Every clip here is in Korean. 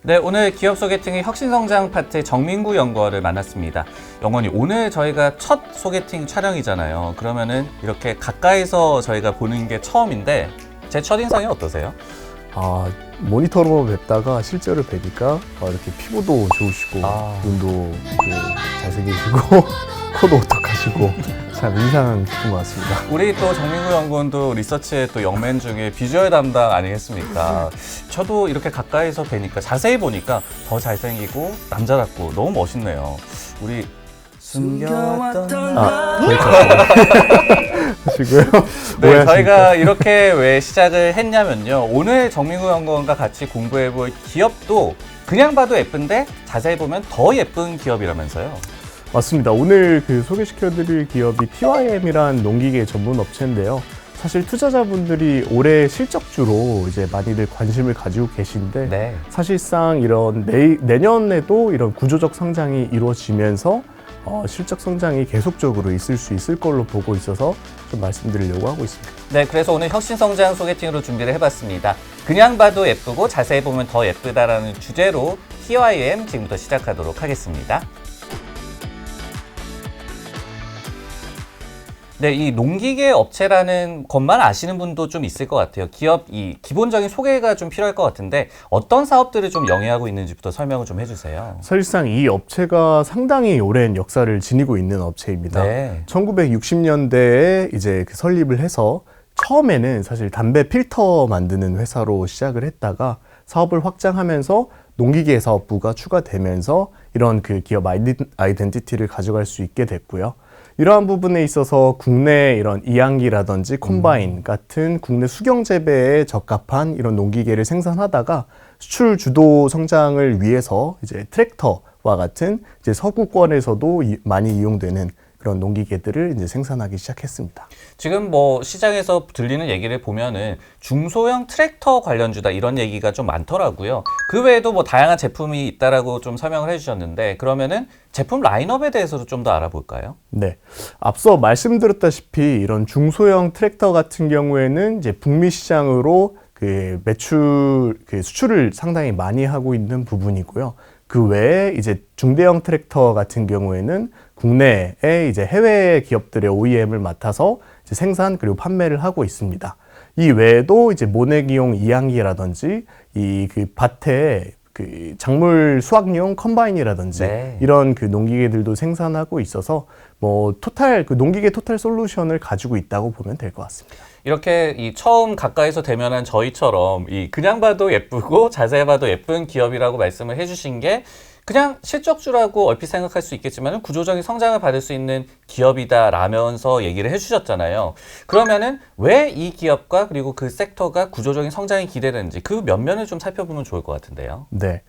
네, 오늘 기업 소개팅의 혁신성장 파트의 정민구 연구원을 만났습니다. 영원이 오늘 저희가 첫 소개팅 촬영이잖아요. 그러면은 이렇게 가까이서 저희가 보는 게 처음인데 제 첫인상이 어떠세요? 모니터로 뵙다가 실제로 뵈니까 이렇게 피부도 좋으시고 눈도 잘생기시고 코도 오똑하시고 참 인상 깊은 것 같습니다. 우리 또 정민구 연구원도 리서치의 또 영맨 중에 비주얼 담당 아니겠습니까? 저도 이렇게 가까이서 뵈니까 자세히 보니까 더 잘생기고 남자답고 너무 멋있네요. 우리 숨겨왔던 하시고요. 네, 저희가 이렇게 왜 시작을 했냐면요. 오늘 정민구 연구원과 같이 공부해볼 기업도 그냥 봐도 예쁜데 자세히 보면 더 예쁜 기업이라면서요. 맞습니다. 오늘 소개시켜드릴 기업이 TYM이란 농기계 전문 업체인데요. 사실 투자자분들이 올해 실적주로 이제 많이들 관심을 가지고 계신데 네. 사실상 이런 내년에도 이런 구조적 성장이 이루어지면서 실적 성장이 계속적으로 있을 수 있을 걸로 보고 있어서 좀 말씀드리려고 하고 있습니다. 네, 그래서 오늘 혁신성장 소개팅으로 준비를 해봤습니다. 그냥 봐도 예쁘고 자세히 보면 더 예쁘다라는 주제로 TYM 지금부터 시작하도록 하겠습니다. 네, 이 농기계 업체라는 것만 아시는 분도 좀 있을 것 같아요. 기업 기본적인 소개가 좀 필요할 것 같은데 어떤 사업들을 좀 영위하고 있는지부터 설명을 좀 해주세요. 사실상 이 업체가 상당히 오랜 역사를 지니고 있는 업체입니다. 네. 1960년대에 이제 설립을 해서 처음에는 사실 담배 필터 만드는 회사로 시작을 했다가 사업을 확장하면서 농기계 사업부가 추가되면서 이런 기업 아이덴티티를 가져갈 수 있게 됐고요. 이러한 부분에 있어서 국내 이런 이항기라든지 콤바인 같은 국내 수경 재배에 적합한 이런 농기계를 생산하다가 수출 주도 성장을 위해서 이제 트랙터와 같은 이제 서구권에서도 많이 이용되는 그런 농기계들을 이제 생산하기 시작했습니다. 지금 시장에서 들리는 얘기를 보면은 중소형 트랙터 관련주다 이런 얘기가 좀 많더라고요. 그 외에도 다양한 제품이 있다라고 좀 설명을 해주셨는데 그러면은 제품 라인업에 대해서도 좀 더 알아볼까요? 네. 앞서 말씀드렸다시피 이런 중소형 트랙터 같은 경우에는 이제 북미 시장으로 수출을 상당히 많이 하고 있는 부분이고요. 그 외에 이제 중대형 트랙터 같은 경우에는 국내에 이제 해외 기업들의 OEM을 맡아서 이제 생산 그리고 판매를 하고 있습니다. 이 외에도 이제 모내기용 이항기라든지 밭에 작물 수확용 컴바인이라든지 네. 이런 농기계들도 생산하고 있어서 농기계 토탈 솔루션을 가지고 있다고 보면 될 것 같습니다. 이렇게 처음 가까이서 대면한 저희처럼 그냥 봐도 예쁘고 자세히 봐도 예쁜 기업이라고 말씀을 해주신 게 그냥 실적주라고 얼핏 생각할 수 있겠지만 구조적인 성장을 받을 수 있는 기업이다라면서 얘기를 해주셨잖아요. 그러면은 왜 이 기업과 그리고 그 섹터가 구조적인 성장이 기대되는지 그 면면을 좀 살펴보면 좋을 것 같은데요. 네,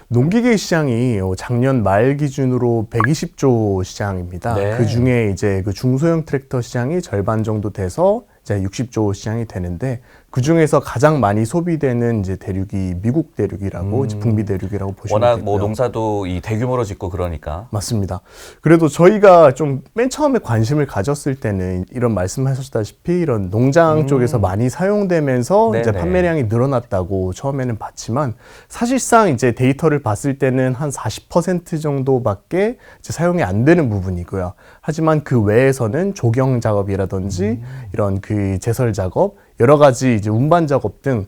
농기계 시장이 작년 말 기준으로 120조 시장입니다. 네. 그 중에 이제 중소형 트랙터 시장이 절반 정도 돼서 이제 60조 시장이 되는데 그 중에서 가장 많이 소비되는 이제 대륙이 미국 대륙이라고 이제 북미 대륙이라고 보시면 워낙 되고요. 농사도 대규모로 짓고 그러니까. 맞습니다. 그래도 저희가 좀 맨 처음에 관심을 가졌을 때는 이런 말씀하셨다시피 이런 농장 쪽에서 많이 사용되면서 이제 네네. 판매량이 늘어났다고 처음에는 봤지만 사실상 이제 데이터를 봤을 때는 한 40% 정도밖에 이제 사용이 안 되는 부분이고요. 하지만 그 외에서는 조경 작업이라든지 이런 제설 작업, 여러 가지 이제 운반 작업 등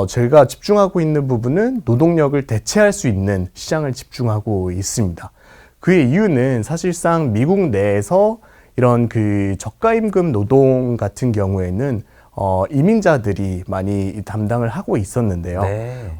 저희가 집중하고 있는 부분은 노동력을 대체할 수 있는 시장을 집중하고 있습니다. 그의 이유는 사실상 미국 내에서 이런 저가임금 노동 같은 경우에는 이민자들이 많이 담당을 하고 있었는데요. 네.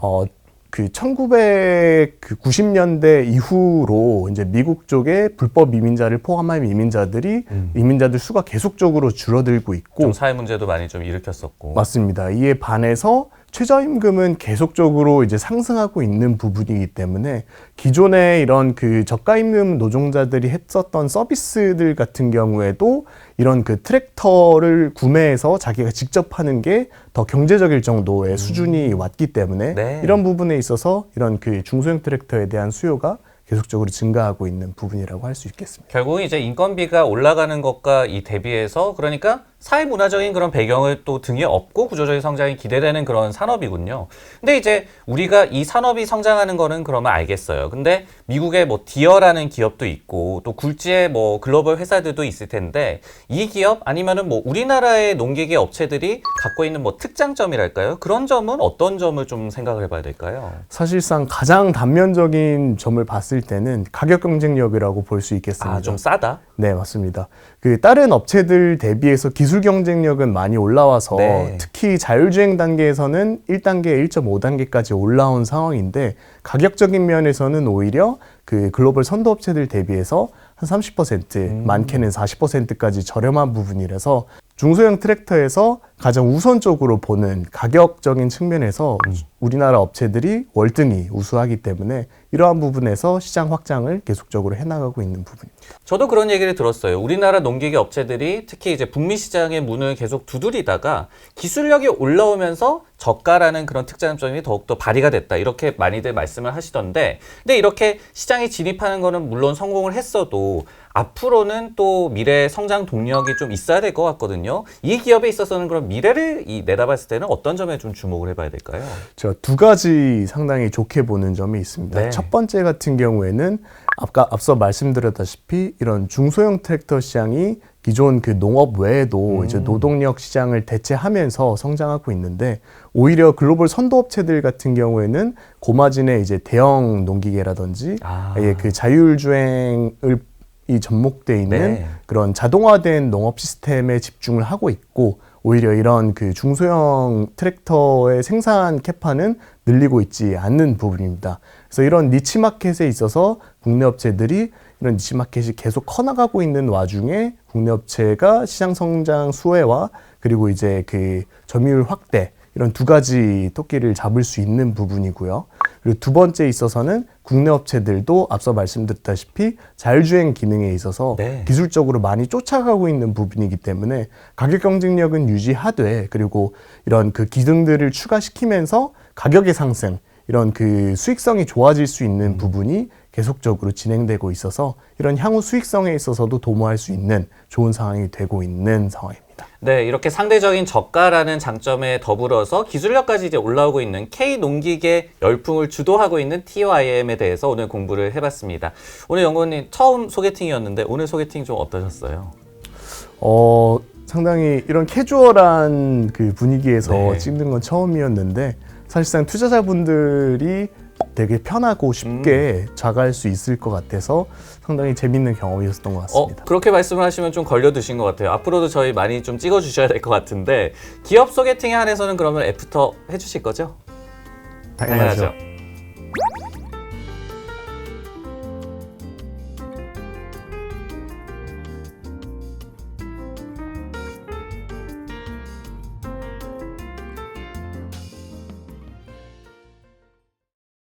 1990년대 이후로 이제 미국 쪽에 불법 이민자를 포함한 이민자들 수가 계속적으로 줄어들고 있고 좀 사회 문제도 많이 좀 일으켰었고. 맞습니다. 이에 반해서 최저임금은 계속적으로 이제 상승하고 있는 부분이기 때문에 기존에 이런 저가임금 노동자들이 했었던 서비스들 같은 경우에도 이런 트랙터를 구매해서 자기가 직접 하는 게 더 경제적일 정도의 수준이 왔기 때문에 네. 이런 부분에 있어서 이런 중소형 트랙터에 대한 수요가 계속적으로 증가하고 있는 부분이라고 할 수 있겠습니다. 결국은 이제 인건비가 올라가는 것과 이 대비해서 그러니까 사회 문화적인 그런 배경을 또 등에 업고 구조적인 성장이 기대되는 그런 산업이군요. 근데 이제 우리가 이 산업이 성장하는 거는 그러면 알겠어요. 근데 미국의 뭐 디어라는 기업도 있고 또 굴지의 뭐 글로벌 회사들도 있을 텐데 이 기업 아니면은 뭐 우리나라의 농기계 업체들이 갖고 있는 뭐 특장점이랄까요? 그런 점은 어떤 점을 좀 생각을 해봐야 될까요? 사실상 가장 단면적인 점을 봤을 때는 가격 경쟁력이라고 볼 수 있겠습니다. 아, 좀 싸다? 네, 맞습니다. 그 다른 업체들 대비해서 기술 경쟁력은 많이 올라와서 네. 특히 자율주행 단계에서는 1단계, 1.5단계까지 올라온 상황인데 가격적인 면에서는 오히려 그 글로벌 선도 업체들 대비해서 한 30%, 많게는 40%까지 저렴한 부분이라서 중소형 트랙터에서 가장 우선적으로 보는 가격적인 측면에서 우리나라 업체들이 월등히 우수하기 때문에 이러한 부분에서 시장 확장을 계속적으로 해나가고 있는 부분입니다. 저도 그런 얘기를 들었어요. 우리나라 농기계 업체들이 특히 이제 북미 시장의 문을 계속 두드리다가 기술력이 올라오면서 저가라는 그런 특장점이 더욱더 발휘가 됐다. 이렇게 많이들 말씀을 하시던데, 근데 이렇게 시장에 진입하는 거는 물론 성공을 했어도 앞으로는 또 미래 성장 동력이 좀 있어야 될 것 같거든요. 이 기업에 있어서는 그럼 미래를 내다봤을 때는 어떤 점에 좀 주목을 해봐야 될까요? 제가 두 가지 상당히 좋게 보는 점이 있습니다. 네. 첫 번째 같은 경우에는 앞서 말씀드렸다시피 이런 중소형 트랙터 시장이 기존 그 농업 외에도 이제 노동력 시장을 대체하면서 성장하고 있는데 오히려 글로벌 선도 업체들 같은 경우에는 고마진의 이제 대형 농기계라든지 아예 그 자율주행을 이 접목돼 있는 네. 그런 자동화된 농업 시스템에 집중을 하고 있고 오히려 이런 그 중소형 트랙터의 생산 캐파는 늘리고 있지 않는 부분입니다. 그래서 이런 니치 마켓에 있어서 국내 업체들이 이런 니치 마켓이 계속 커나가고 있는 와중에 국내 업체가 시장 성장 수혜와 그리고 이제 그 점유율 확대 이런 두 가지 토끼를 잡을 수 있는 부분이고요. 그리고 두 번째 있어서는 국내 업체들도 앞서 말씀드렸다시피 자율주행 기능에 있어서 네. 기술적으로 많이 쫓아가고 있는 부분이기 때문에 가격 경쟁력은 유지하되 그리고 이런 그 기능들을 추가시키면서 가격의 상승 이런 그 수익성이 좋아질 수 있는 부분이 계속적으로 진행되고 있어서 이런 향후 수익성에 있어서도 도모할 수 있는 좋은 상황이 되고 있는 상황입니다. 네, 이렇게 상대적인 저가라는 장점에 더불어서 기술력까지 이제 올라오고 있는 K 농기계 열풍을 주도하고 있는 TOIM에 대해서 오늘 공부를 해봤습니다. 오늘 연구원님 처음 소개팅이었는데 오늘 소개팅 좀 어떠셨어요? 상당히 이런 캐주얼한 그 분위기에서 네. 찍는 건 처음이었는데 사실상 투자자분들이 되게 편하고 쉽게 자갈 수 있을 것 같아서 상당히 재밌는 경험이었던 것 같습니다. 그렇게 말씀을 하시면 좀 걸려드신 것 같아요. 앞으로도 저희 많이 좀 찍어주셔야 될 것 같은데 기업 소개팅에 한해서는 그러면 애프터 해주실 거죠? 당연하죠.